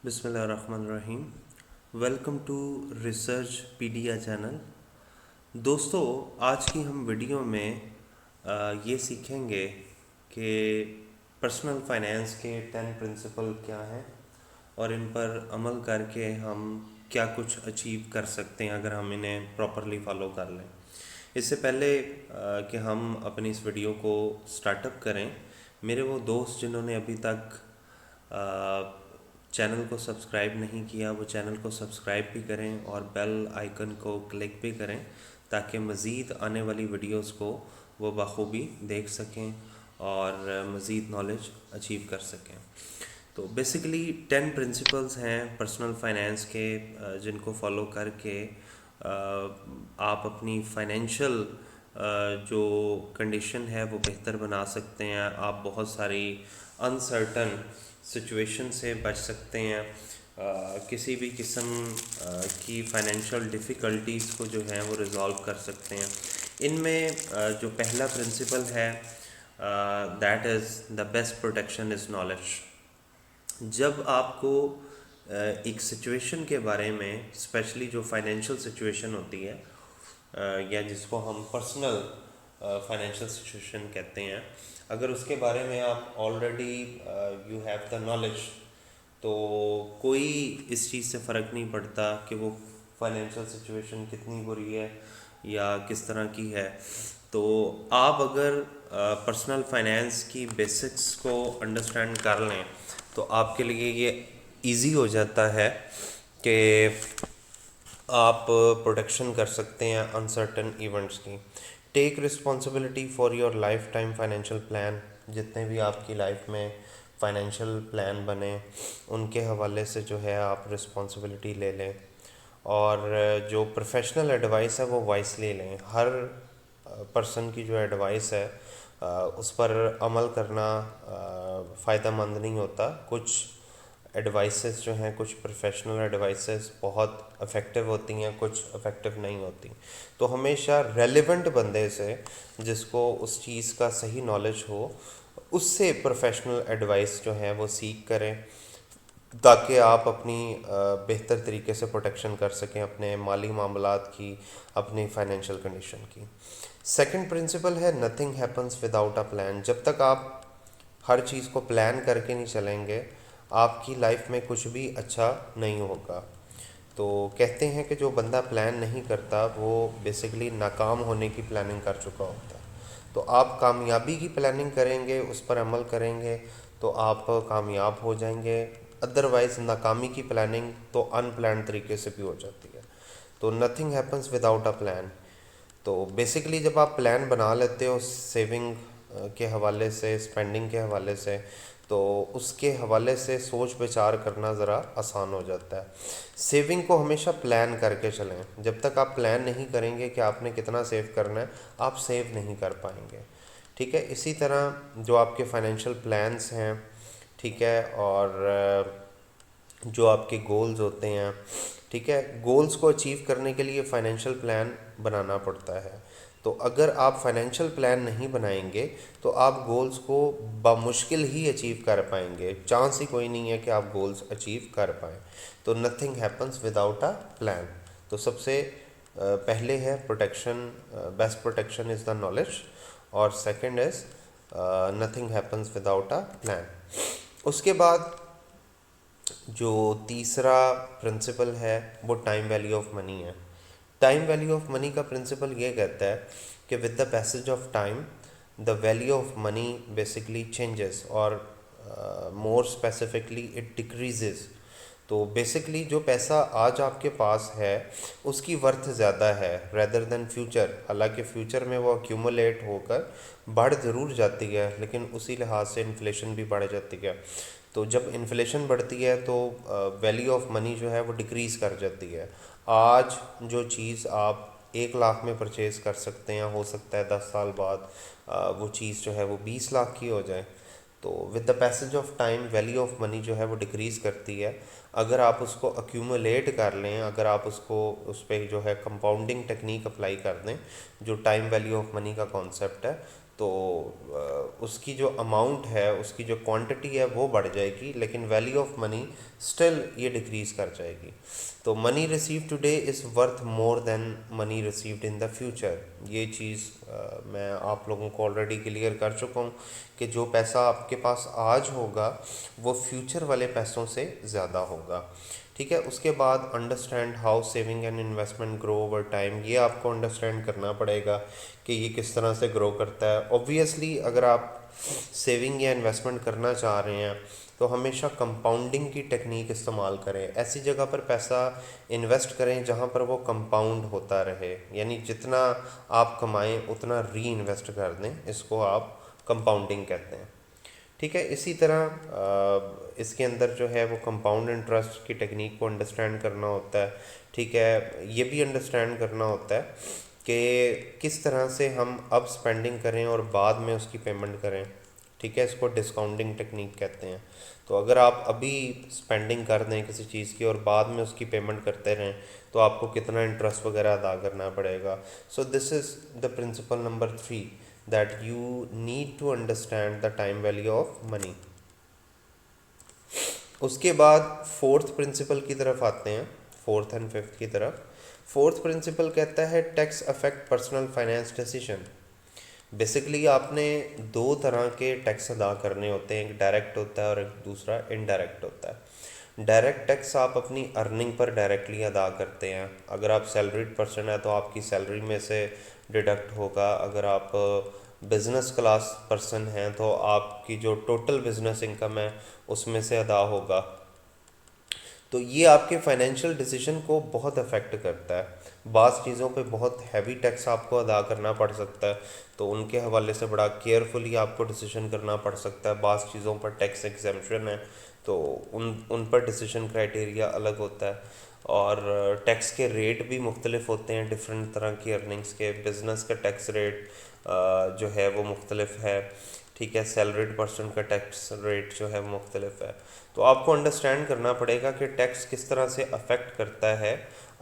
बिस्मिल्लाहिर्रहमानिर्रहीम। Welcome to Researchpedia channel. दोस्तों, आज की हम वीडियो में ये सीखेंगे कि पर्सनल फाइनेंस के 10 प्रिंसिपल क्या हैं और इन पर अमल करके हम क्या कुछ अचीव कर सकते हैं अगर हम इन्हें प्रॉपरली फॉलो कर लें। इससे पहले कि हम अपनी इस वीडियो को स्टार्टअप करें, मेरे वो दोस्त जिन्होंने अभी तक चैनल को सब्सक्राइब नहीं किया वो चैनल को सब्सक्राइब भी करें और बेल आइकन को क्लिक भी करें ताकि मज़ीद आने वाली वीडियोस को वो बखूबी देख सकें और मज़ीद नॉलेज अचीव कर सकें। तो बेसिकली 10 प्रिंसिपल्स हैं पर्सनल फाइनेंस के, जिनको फॉलो करके आप अपनी फाइनेंशियल जो कंडीशन है वो बेहतर बना सकते हैं। आप बहुत सारी अनसर्टन सिचुएशन से बच सकते हैं। किसी भी किस्म की फाइनेंशियल डिफ़िकल्टीज़ को जो है वो रिज़ॉल्व कर सकते हैं। इनमें जो पहला प्रिंसिपल है that is the best protection is knowledge. जब आपको एक सिचुएशन के बारे में, स्पेशली जो फाइनेंशियल सिचुएशन होती है या जिसको हम पर्सनल फाइनेंशियल सिचुएशन कहते हैं, अगर उसके बारे में आप already you have the knowledge, तो कोई इस चीज़ से फ़र्क नहीं पड़ता कि वो फाइनेंशियल सिचुएशन कितनी बुरी है या किस तरह की है। तो आप अगर पर्सनल फाइनेंस की बेसिक्स को अंडरस्टैंड कर लें तो आपके लिए ये इजी हो जाता है कि आप प्रोटेक्शन कर सकते हैं अनसर्टन इवेंट्स की। Take responsibility for your life time financial plan. जितने भी आपकी लाइफ में फाइनेंशियल प्लान बने उनके हवाले से जो है आप रिस्पॉन्सिबिलिटी ले लें और जो प्रोफेशनल एडवाइस है वो वाइसली लें। हर पर्सन की जो एडवाइस है उस पर अमल करना फ़ायदा मंद नहीं होता। कुछ एडवाइसेस जो हैं, कुछ प्रोफेशनल एडवाइसेस बहुत इफ़ेक्टिव होती हैं, कुछ इफ़ेक्टिव नहीं होती। तो हमेशा रेलेवेंट बंदे से, जिसको उस चीज़ का सही नॉलेज हो, उससे प्रोफेशनल एडवाइस जो है वो सीख करें ताकि आप अपनी बेहतर तरीके से प्रोटेक्शन कर सकें अपने माली मामलात की, अपनी फाइनेंशियल कंडीशन की। सेकंड प्रिंसिपल है nothing happens without a plan. जब तक आप हर चीज़ को प्लान करके नहीं चलेंगे आपकी लाइफ में कुछ भी अच्छा नहीं होगा। तो कहते हैं कि जो बंदा प्लान नहीं करता वो बेसिकली नाकाम होने की प्लानिंग कर चुका होता है। तो आप कामयाबी की प्लानिंग करेंगे, उस पर अमल करेंगे तो आप कामयाब हो जाएंगे। अदरवाइज़ नाकामी की प्लानिंग तो अनप्लान तरीके से भी हो जाती है। तो nothing happens without a plan. तो बेसिकली जब आप प्लान बना लेते हो सेविंग के हवाले से, स्पेंडिंग के हवाले से, तो उसके हवाले से सोच विचार करना ज़रा आसान हो जाता है। सेविंग को हमेशा प्लान करके चलें। जब तक आप प्लान नहीं करेंगे कि आपने कितना सेव करना है, आप सेव नहीं कर पाएंगे। ठीक है। इसी तरह जो आपके फाइनेंशियल प्लान्स हैं, ठीक है, और जो आपके गोल्स होते हैं, ठीक है, गोल्स को अचीव करने के लिए फाइनेंशियल प्लान बनाना पड़ता है। तो अगर आप फाइनेंशियल प्लान नहीं बनाएंगे तो आप गोल्स को बामुश्किल ही अचीव कर पाएंगे। चांस ही कोई नहीं है कि आप गोल्स अचीव कर पाएँ। तो nothing happens without a plan. तो सबसे पहले है protection, best protection is the knowledge, और second is nothing happens without a plan. उसके बाद जो तीसरा प्रिंसिपल है वो टाइम वैल्यू ऑफ मनी है। टाइम वैल्यू ऑफ मनी का प्रिंसिपल ये कहता है कि with the passage of time the value of money basically changes, और मोर स्पेसिफिकली इट डिक्रीजेस। तो बेसिकली जो पैसा आज आपके पास है उसकी वर्थ ज़्यादा है रेदर देन फ्यूचर। हालांकि फ्यूचर में वो अक्यूमुलेट होकर बढ़ ज़रूर जाती है, लेकिन उसी लिहाज से इन्फ्लेशन भी बढ़ जाती है। तो जब इन्फ्लेशन बढ़ती है तो वैल्यू ऑफ मनी जो है वो डिक्रीज़ कर जाती है। आज जो चीज़ आप 1 लाख में परचेज़ कर सकते हैं, हो सकता है 10 साल बाद वो चीज़ जो है वो 20 लाख की हो जाए। तो with the passage of time value of money जो है वो डिक्रीज़ करती है। अगर आप उसको अक्यूमुलेट कर लें, अगर आप उसको उस पर जो है कंपाउंडिंग टेक्निक अप्लाई कर दें, जो टाइम वैल्यू ऑफ मनी का कॉन्सेप्ट है, तो उसकी जो अमाउंट है, उसकी जो क्वांटिटी है वो बढ़ जाएगी, लेकिन वैल्यू ऑफ मनी स्टिल ये डिक्रीज़ कर जाएगी। तो money receive today is worth more than money received in the future. ये चीज़ मैं आप लोगों को ऑलरेडी क्लियर कर चुका हूँ कि जो पैसा आपके पास आज होगा वो फ्यूचर वाले पैसों से ज़्यादा होगा। ठीक है, उसके बाद understand how saving and investment grow over time. ये आपको अंडरस्टैंड करना पड़ेगा कि ये किस तरह से ग्रो करता है। ऑब्वियसली अगर आप सेविंग या इन्वेस्टमेंट करना चाह रहे हैं तो हमेशा कंपाउंडिंग की टेक्निक इस्तेमाल करें। ऐसी जगह पर पैसा इन्वेस्ट करें जहाँ पर वो कंपाउंड होता रहे, यानी जितना आप कमाएं उतना री इन्वेस्ट कर दें। इसको आप कंपाउंडिंग कहते हैं। ठीक है, इसी तरह इसके अंदर जो है वो कंपाउंड इंटरेस्ट की टेक्निक को अंडरस्टैंड करना होता है। ठीक है, ये भी अंडरस्टैंड करना होता है कि किस तरह से हम अब स्पेंडिंग करें और बाद में उसकी पेमेंट करें। ठीक है, इसको डिस्काउंटिंग टेक्निक कहते हैं। तो अगर आप अभी स्पेंडिंग कर दें किसी चीज़ की और बाद में उसकी पेमेंट करते रहें तो आपको कितना इंटरेस्ट वगैरह अदा करना पड़ेगा। So this is the principle number 3, that you need to understand the time value of money। उसके बाद फोर्थ प्रिंसिपल की तरफ आते हैं, फोर्थ एंड फिफ्थ की तरफ। फोर्थ प्रिंसिपल कहता है tax affect personal finance decision. Basically आपने दो तरह के टैक्स अदा करने होते हैं, एक डायरेक्ट होता है और एक दूसरा इनडायरेक्ट होता है। डायरेक्ट टैक्स आप अपनी अर्निंग पर डायरेक्टली अदा करते हैं। अगर आप सैलरीड पर्सन है तो आपकी सैलरी में से डिडक्ट होगा। अगर आप बिज़नेस क्लास पर्सन हैं तो आपकी जो टोटल बिज़नेस इनकम है उसमें से अदा होगा। तो ये आपके फाइनेंशियल डिसीजन को बहुत अफेक्ट करता है। बाज़ चीज़ों पे बहुत हैवी टैक्स आपको अदा करना पड़ सकता है, तो उनके हवाले से बड़ा केयरफुली आपको डिसीजन करना पड़ सकता है। बाज़ चीज़ों पर टैक्स एग्जेम्पशन है तो उन पर डिसीजन क्राइटेरिया अलग होता है। और टैक्स के रेट भी मुख्तलिफ होते हैं डिफरेंट तरह की अर्निंग्स के। बिज़नेस का टैक्स रेट जो है वो मुख्तलिफ है। ठीक है, सैलरीड पर्सन का टैक्स रेट जो है वो मुख्तलिफ है। तो आपको अंडरस्टैंड करना पड़ेगा कि टैक्स किस तरह से अफेक्ट करता है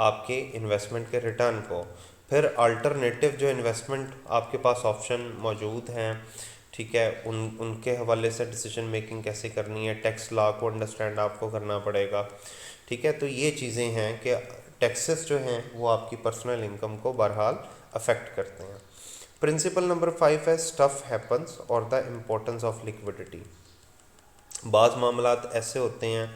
आपके इन्वेस्टमेंट के रिटर्न को। फिर अल्टरनेटिव जो इन्वेस्टमेंट आपके पास ऑप्शन मौजूद हैं, ठीक है, उनके हवाले से डिसीजन मेकिंग कैसे करनी है, टैक्स लॉ को अंडरस्टैंड आपको करना पड़ेगा। ठीक है, तो ये चीज़ें हैं कि टैक्सेस जो हैं वो आपकी पर्सनल इनकम को बहरहाल अफेक्ट करते हैं। प्रिंसिपल नंबर 5 है स्टफ हैपन्स और द इम्पोर्टेंस ऑफ लिक्विडिटी। बाज़ मामलात ऐसे होते हैं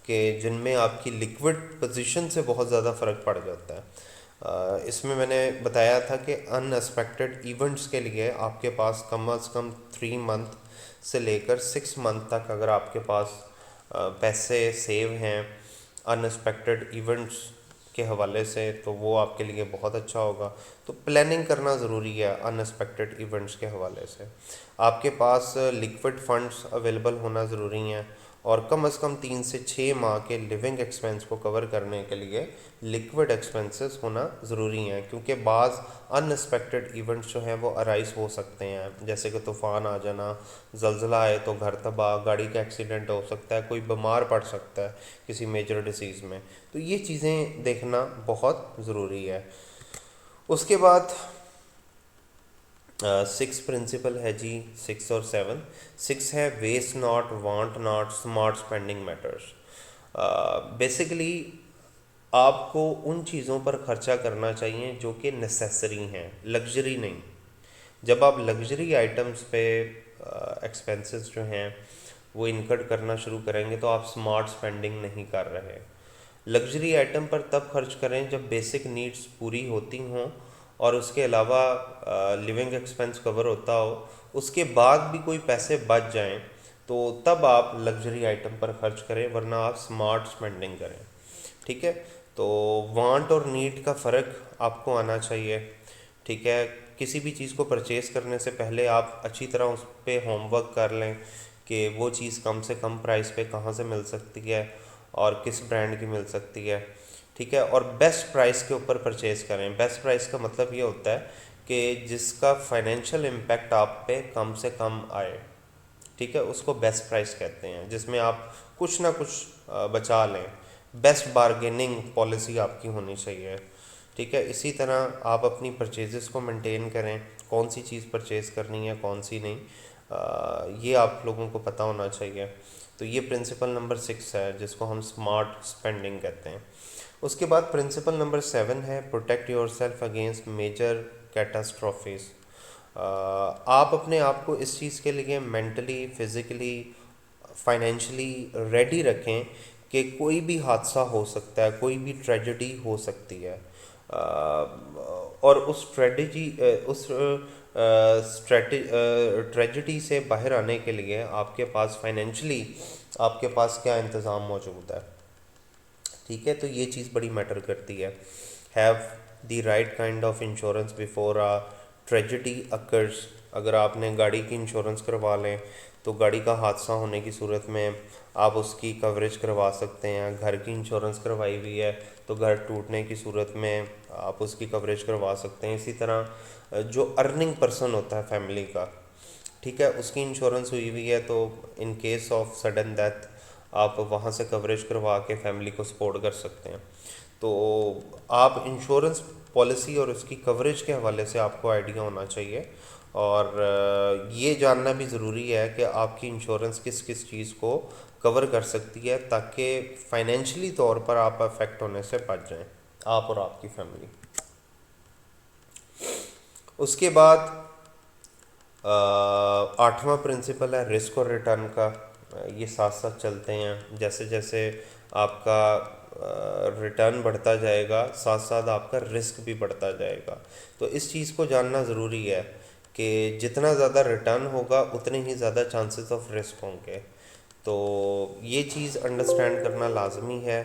कि जिनमें आपकी लिक्विड पोजीशन से बहुत ज़्यादा फ़र्क पड़ जाता है। इसमें मैंने बताया था कि अनएक्सपेक्टेड इवेंट्स के लिए आपके पास कम अज़ कम 3 मंथ से लेकर 6 मंथ तक अगर आपके पास पैसे सेव हैं अनएक्सपेक्टेड इवेंट्स के हवाले से, तो वो आपके लिए बहुत अच्छा होगा। तो प्लानिंग करना ज़रूरी है अनएक्सपेक्टेड इवेंट्स के हवाले से। आपके पास लिक्विड फंड्स अवेलेबल होना ज़रूरी हैं और कम से कम 3 से 6 माह के लिविंग एक्सपेंस को कवर करने के लिए लिक्विड एक्सपेंसेस होना ज़रूरी हैं, क्योंकि बाज़ अनएक्सपेक्टेड इवेंट्स जो हैं वो अराइज हो सकते हैं, जैसे कि तूफ़ान आ जाना, ज़लज़ला आए तो घर तबाह, गाड़ी का एक्सीडेंट हो सकता है, कोई बीमार पड़ सकता है किसी मेजर डिसीज़ में। तो ये चीज़ें देखना बहुत ज़रूरी है। उसके बाद 6 प्रिंसिपल है जी, 6 और 7। 6 है waste not, want not, smart spending matters. Basically आपको उन चीज़ों पर खर्चा करना चाहिए जो कि नेसेसरी हैं, लग्जरी नहीं। जब आप लग्जरी आइटम्स पे एक्सपेंसेस जो हैं वो इनकट करना शुरू करेंगे तो आप स्मार्ट स्पेंडिंग नहीं कर रहे। लग्जरी आइटम पर तब खर्च करें जब बेसिक नीड्स पूरी होती हों और उसके अलावा लिविंग एक्सपेंस कवर होता हो। उसके बाद भी कोई पैसे बच जाएं तो तब आप लग्जरी आइटम पर खर्च करें, वरना आप स्मार्ट स्पेंडिंग करें। ठीक है, तो वांट और नीड का फ़र्क आपको आना चाहिए। ठीक है, किसी भी चीज़ को परचेज़ करने से पहले आप अच्छी तरह उस पर होमवर्क कर लें कि वो चीज़ कम से कम प्राइस पे कहाँ से मिल सकती है और किस ब्रांड की मिल सकती है। ठीक है, और बेस्ट प्राइस के ऊपर परचेज़ करें। बेस्ट प्राइस का मतलब ये होता है कि जिसका फाइनेंशियल इम्पैक्ट आप पे कम से कम आए। ठीक है, उसको बेस्ट प्राइस कहते हैं, जिसमें आप कुछ ना कुछ बचा लें। बेस्ट बारगेनिंग पॉलिसी आपकी होनी चाहिए। ठीक है। इसी तरह आप अपनी परचेजेस को मेंटेन करें, कौन सी चीज़ परचेज़ करनी है कौन सी नहीं, ये आप लोगों को पता होना चाहिए। तो ये प्रिंसिपल नंबर 6 है जिसको हम स्मार्ट स्पेंडिंग कहते हैं। उसके बाद प्रिंसिपल नंबर 7 है protect yourself against major catastrophes. आप अपने आप को इस चीज़ के लिए मेंटली, फिज़िकली, फाइनेंशियली रेडी रखें कि कोई भी हादसा हो सकता है, कोई भी ट्रेजेडी हो सकती है। और उस ट्रेजेडी से बाहर आने के लिए आपके पास फाइनेंशियली आपके पास क्या इंतज़ाम मौजूद है। ठीक है, तो ये चीज़ बड़ी मैटर करती है। Have the right kind of insurance before a tragedy occurs. अगर आपने गाड़ी की इंश्योरेंस करवा लें तो गाड़ी का हादसा होने की सूरत में आप उसकी कवरेज करवा सकते हैं। घर की इंश्योरेंस करवाई हुई है तो घर टूटने की सूरत में आप उसकी कवरेज करवा सकते हैं। इसी तरह जो अर्निंग पर्सन होता है फैमिली का, ठीक है, उसकी इंश्योरेंस हुई हुई है तो in case of sudden death आप वहाँ से कवरेज करवा के फैमिली को सपोर्ट कर सकते हैं। तो आप इंश्योरेंस पॉलिसी और उसकी कवरेज के हवाले से आपको आइडिया होना चाहिए। और ये जानना भी ज़रूरी है कि आपकी इंश्योरेंस किस किस चीज़ को कवर कर सकती है ताकि फाइनेंशियली तौर पर आप अफेक्ट होने से बच जाएं, आप और आपकी फैमिली। उसके बाद 8वां प्रिंसिपल है रिस्क और रिटर्न का। ये साथ साथ चलते हैं, जैसे जैसे आपका रिटर्न बढ़ता जाएगा साथ साथ आपका रिस्क भी बढ़ता जाएगा। तो इस चीज़ को जानना ज़रूरी है कि जितना ज़्यादा रिटर्न होगा उतने ही ज़्यादा चांसेस ऑफ रिस्क होंगे। तो ये चीज़ अंडरस्टैंड करना लाजमी है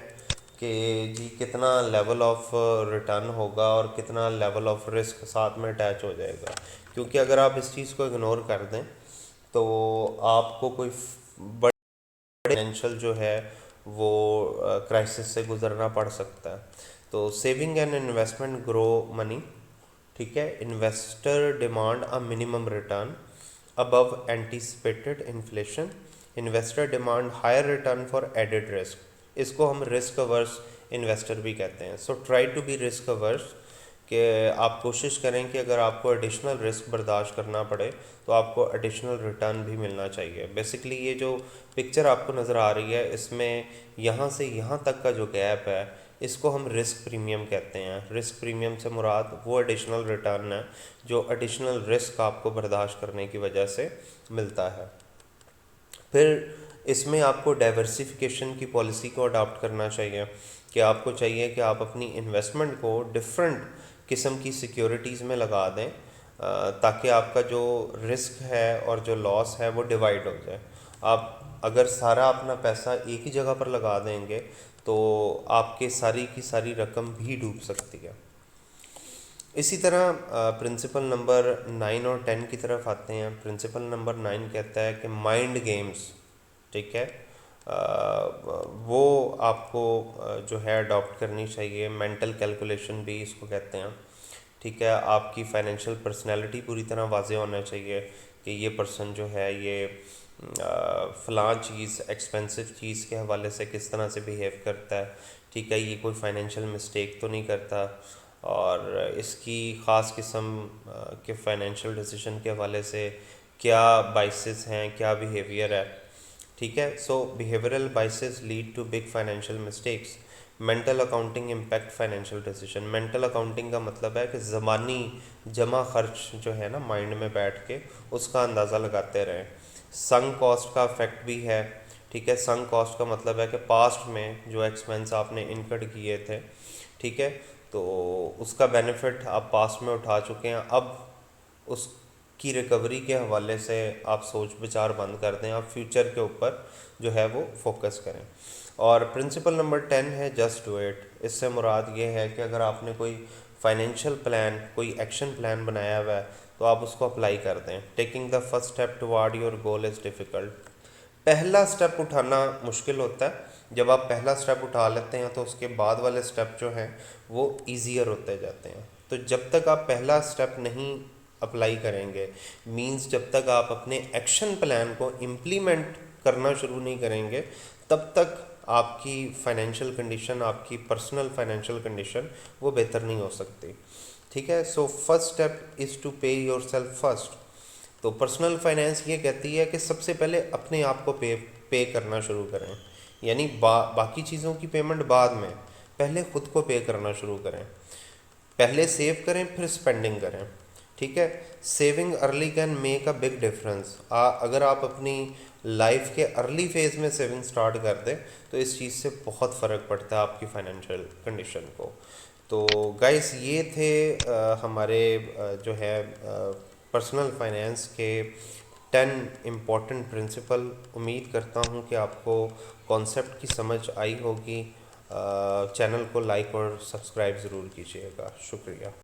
कि जी कितना लेवल ऑफ रिटर्न होगा और कितना लेवल ऑफ रिस्क साथ में अटैच हो जाएगा। क्योंकि अगर आप इस चीज़ को इग्नोर कर दें तो आपको कोई बड़े फाइनेंशियल जो है वो क्राइसिस से गुजरना पड़ सकता है। तो saving and investment grow money. ठीक है, investor demand a minimum return above anticipated inflation. Investor demand higher return for added risk. इसको हम रिस्क अवर्स इन्वेस्टर भी कहते हैं। So try to be risk averse, कि आप कोशिश करें कि अगर आपको एडिशनल रिस्क बर्दाश्त करना पड़े तो आपको एडिशनल रिटर्न भी मिलना चाहिए। बेसिकली ये जो पिक्चर आपको नज़र आ रही है इसमें यहाँ से यहाँ तक का जो गैप है इसको हम रिस्क प्रीमियम कहते हैं। रिस्क प्रीमियम से मुराद वो एडिशनल रिटर्न है जो एडिशनल रिस्क आपको बर्दाश्त करने की वजह से मिलता है। फिर इसमें आपको डाइवर्सिफिकेशन की पॉलिसी को अडॉप्ट करना चाहिए कि आपको चाहिए कि आप अपनी इन्वेस्टमेंट को डिफरेंट किस्म की सिक्योरिटीज़ में लगा दें ताकि आपका जो रिस्क है और जो लॉस है वो डिवाइड हो जाए। आप अगर सारा अपना पैसा एक ही जगह पर लगा देंगे तो आपके सारी की सारी रकम भी डूब सकती है। इसी तरह प्रिंसिपल नंबर 9 और 10 की तरफ आते हैं। प्रिंसिपल नंबर 9 कहता है कि माइंड गेम्स, ठीक है, वो आपको जो है अडॉप्ट करनी चाहिए। मेंटल कैलकुलेशन भी इसको कहते हैं। ठीक है, आपकी फाइनेंशियल पर्सनैलिटी पूरी तरह वाज़ेह होना चाहिए कि ये पर्सन जो है ये फ़लाँ चीज़, एक्सपेंसिव चीज़ के हवाले से किस तरह से बिहेव करता है। ठीक है, ये कोई फाइनेंशियल मिस्टेक तो नहीं करता और इसकी ख़ास किस्म के फाइनेंशियल डिसीजन के हवाले से क्या बाइसेस हैं, क्या बिहेवियर है। ठीक है, so behavioural biases lead to big financial mistakes. Mental accounting impact financial decision. Mental accounting का मतलब है कि ज़बानी जमा खर्च जो है ना माइंड में बैठ के उसका अंदाज़ा लगाते रहें। संक कॉस्ट का इफेक्ट भी है। ठीक है, संक कॉस्ट का मतलब है कि पास्ट में जो एक्सपेंस आपने इनकर्ड किए थे, ठीक है, तो उसका बेनिफिट आप पास्ट में उठा चुके हैं, अब उसकी रिकवरी के हवाले से आप सोच विचार बंद कर दें, आप फ्यूचर के ऊपर जो है वो फोकस करें। और प्रिंसिपल नंबर 10 है जस्ट डू इट। इससे मुराद ये है कि अगर आपने कोई फाइनेंशियल प्लान, कोई एक्शन प्लान बनाया हुआ है तो आप उसको अप्लाई कर दें। Taking the first step toward your goal is difficult. पहला स्टेप उठाना मुश्किल होता है। जब आप पहला स्टेप उठा लेते हैं तो उसके बाद वाले स्टेप जो हैं वो ईज़ियर होते जाते हैं। तो जब तक आप पहला स्टेप नहीं अप्लाई करेंगे, मींस जब तक आप अपने एक्शन प्लान को इम्प्लीमेंट करना शुरू नहीं करेंगे, तब तक आपकी फाइनेंशियल कंडीशन, आपकी पर्सनल फाइनेंशियल कंडीशन वो बेहतर नहीं हो सकती। ठीक है। So first step is to pay yourself first. तो पर्सनल फाइनेंस ये कहती है कि सबसे पहले अपने आप को पे करना शुरू करें, यानी बाकी चीज़ों की पेमेंट बाद में, पहले खुद को पे करना शुरू करें। पहले सेव करें फिर स्पेंडिंग करें। ठीक है। Saving early can make a big difference. अगर आप अपनी लाइफ के अर्ली फेज में सेविंग स्टार्ट कर दें तो इस चीज़ से बहुत फ़र्क पड़ता है आपकी फाइनेंशियल कंडीशन को। तो गाइस ये थे हमारे जो है पर्सनल फाइनेंस के 10 इम्पॉर्टेंट प्रिंसिपल। उम्मीद करता हूँ कि आपको कॉन्सेप्ट की समझ आई होगी। चैनल को लाइक और सब्सक्राइब ज़रूर कीजिएगा। शुक्रिया।